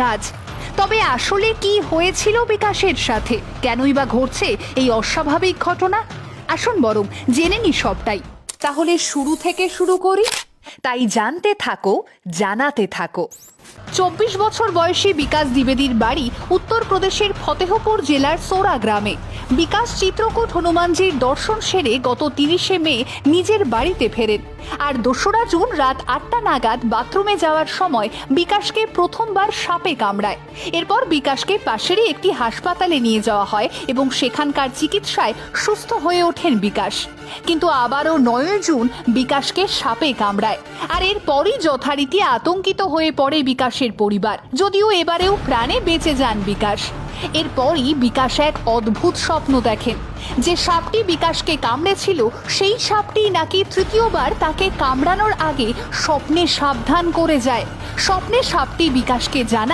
কাজ। তবে আসলে কি হয়েছিল বিকাশের সাথে, কেনই বা ঘটছে এই অস্বাভাবিক ঘটনা? আসুন বরং জেনে নি সবটাই। তাহলে শুরু থেকে শুরু করি, তাই জানতে থাকো, জানাতে থাকো। 24 বছর বয়সী বিকাশ দ্বিবেদীর বাড়ি উত্তরপ্রদেশের ফতেহপুর জেলার সোরা গ্রামে। বিকাশ চিত্রকূট হনুমানজির দর্শন সেরে গত 30শে মে নিজের বাড়িতে ফেরেন। আর 2রা জুন রাত 8টা নাগাদ বাথরুমে যাওয়ার সময় বিকাশকে প্রথমবার সাপে কামড়ায়। এরপর বিকাশকে পাশেরই একটি হাসপাতালে নিয়ে যাওয়া হয় এবং সেখানকার চিকিৎসায় সুস্থ হয়ে ওঠেন বিকাশ। কিন্তু আবারও 9 জুন বিকাশকে সাপে কামড়ায়। আর এরপরই যথারীতি আতঙ্কিত হয়ে পড়ে বিকাশের পরিবার, যদিও এবারেও প্রাণে বেঁচে যান বিকাশ। এরপরই বিকাশ এক অদ্ভুত স্বপ্ন দেখেন, যে সাপটি বিকাশকে কামড়েছিল সেই সাপটি নাকি তৃতীয়বার তাকে কামড়ানোর আগে স্বপ্নে সাবধান করে যায়। স্বপ্নে সাপটি বিকাশকে জানায়